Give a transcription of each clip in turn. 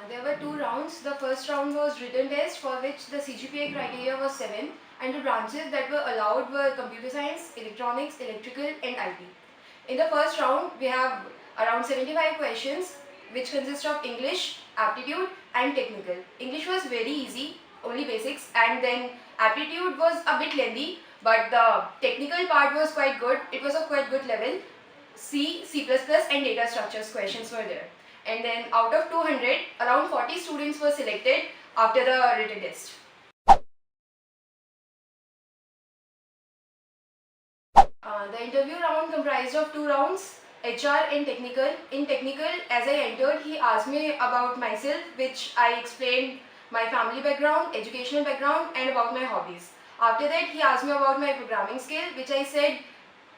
There were two rounds. The first round was written test for which the CGPA criteria was 7 and the branches that were allowed were computer science, electronics, electrical and IT. In the first round we have around 75 questions which consist of English, aptitude and technical. English was very easy, only basics, and then aptitude was a bit lengthy but the technical part was quite good. It was of quite good level. C, C++ and data structures questions were there. And then out of 200, around 40 students were selected after the written test. The interview round comprised of two rounds, HR and technical. In technical, as I entered, he asked me about myself, which I explained my family background, educational background and about my hobbies. After that, he asked me about my programming skill, which I said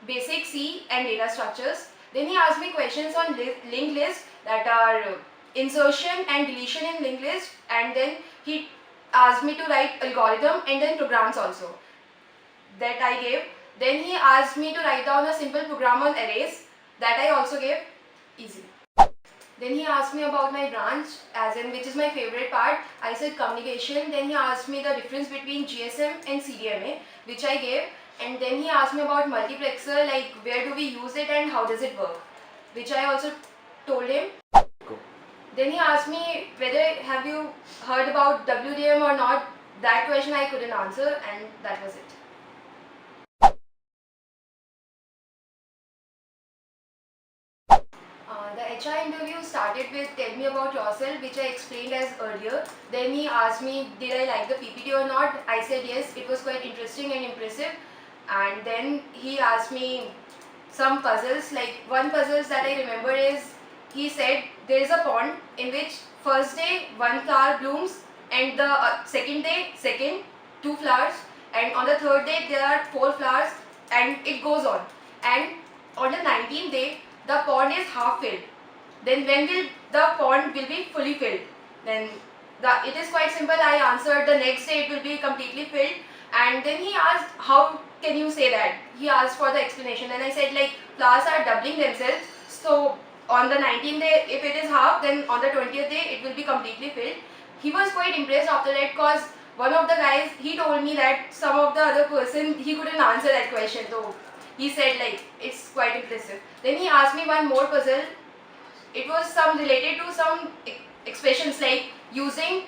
basic C and data structures. Then he asked me questions on linked list, that are insertion and deletion in linked list, and then he asked me to write algorithm and then programs also. That I gave. Then he asked me to write down a simple program on arrays, that I also gave easily. Then he asked me about my branch, as in which is my favorite part. I said communication. Then he asked me the difference between GSM and CDMA, which I gave. And then he asked me about multiplexer, like where do we use it and how does it work, which I also told him. Then he asked me whether have you heard about WDM or not. That question I couldn't answer, and that was it. The HR interview started with tell me about yourself, which I explained as earlier. Then he asked me did I like the PPT or not. I said yes, it was quite interesting and impressive. And then he asked me some puzzles, like one puzzles that I remember is, he said there is a pond in which first day one flower blooms and the second day two flowers, and on the third day there are four flowers, and it goes on, and on the 19th day the pond is half filled. Then when will the pond will be fully filled? Then it is quite simple. I answered the next day it will be completely filled. And then he asked how can you say that? He asked for the explanation, and I said like flowers are doubling themselves, so on the 19th day if it is half, then on the 20th day it will be completely filled. He was quite impressed after that, because one of the guys, he told me that some of the other person he couldn't answer that question, so he said like it's quite impressive. Then he asked me one more puzzle. It was some related to some expressions like using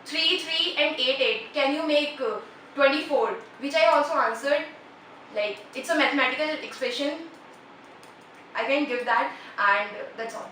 3 3 and 8 8 can you make 24, which I also answered like it's a mathematical expression, I can give that, and that's all.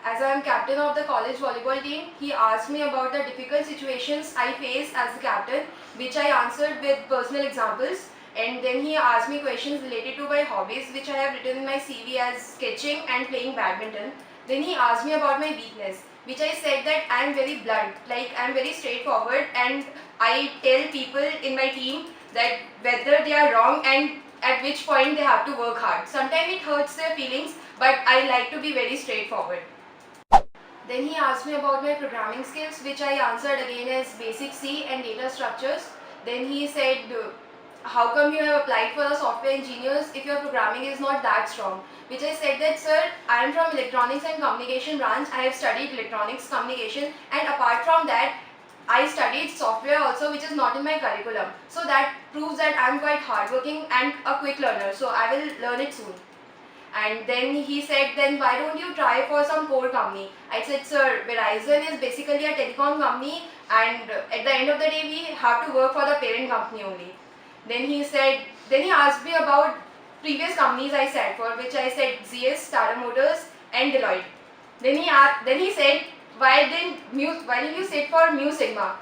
As I am captain of the college volleyball team, he asked me about the difficult situations I face as the captain, which I answered with personal examples. And then he asked me questions related to my hobbies, which I have written in my CV as sketching and playing badminton. Then he asked me about my weakness, which I said that I am very blunt, like I am very straightforward, and I tell people in my team that whether they are wrong and at which point they have to work hard. Sometimes it hurts their feelings, but I like to be very straightforward. Then he asked me about my programming skills, which I answered again as basic C and data structures. Then he said, how come you have applied for the software engineers if your programming is not that strong? Which I said that, sir, I am from electronics and communication branch. I have studied electronics communication, and apart from that, I studied software also, which is not in my curriculum. So that proves that I am quite hardworking and a quick learner. So I will learn it soon. And then he said, then why don't you try for some core company? I said, sir, Verizon is basically a telecom company, and at the end of the day we have to work for the parent company only. Then he asked me about previous companies I sat for, which I said ZS, Tata Motors and Deloitte. Then he said, why didn't you sit for Mu Sigma?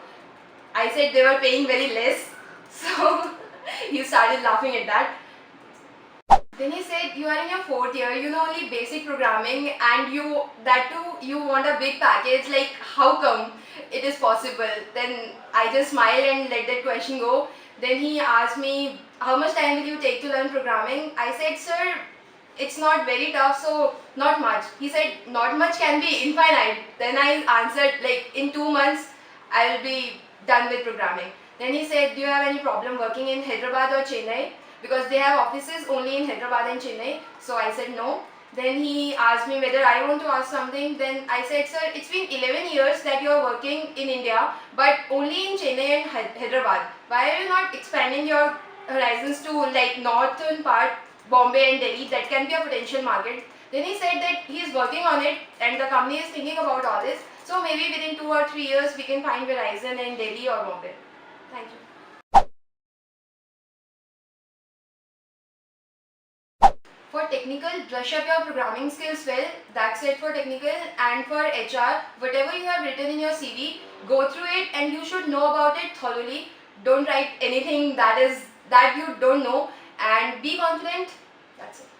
I said they were paying very less, so he started laughing at that. Then he said, you are in your 4th year, you know only basic programming, and you want a big package, like how come it is possible? Then I just smiled and let that question go. Then he asked me, how much time will you take to learn programming? I said, sir, it's not very tough, so not much. He said, not much can be infinite. Then I answered, like in 2 months, I will be done with programming. Then he said, do you have any problem working in Hyderabad or Chennai? Because they have offices only in Hyderabad and Chennai. So I said no. Then he asked me whether I want to ask something. Then I said, sir, it's been 11 years that you are working in India, but only in Chennai and Hyderabad. Why are you not expanding your horizons to like northern part, Bombay and Delhi? That can be a potential market. Then he said that he is working on it and the company is thinking about all this. So maybe within 2 or 3 years we can find Verizon in Delhi or Bombay. Thank you. For technical, brush up your programming skills well. That's it for technical. And for HR, whatever you have written in your CV, go through it and you should know about it thoroughly. Don't write anything that you don't know and be confident. That's it.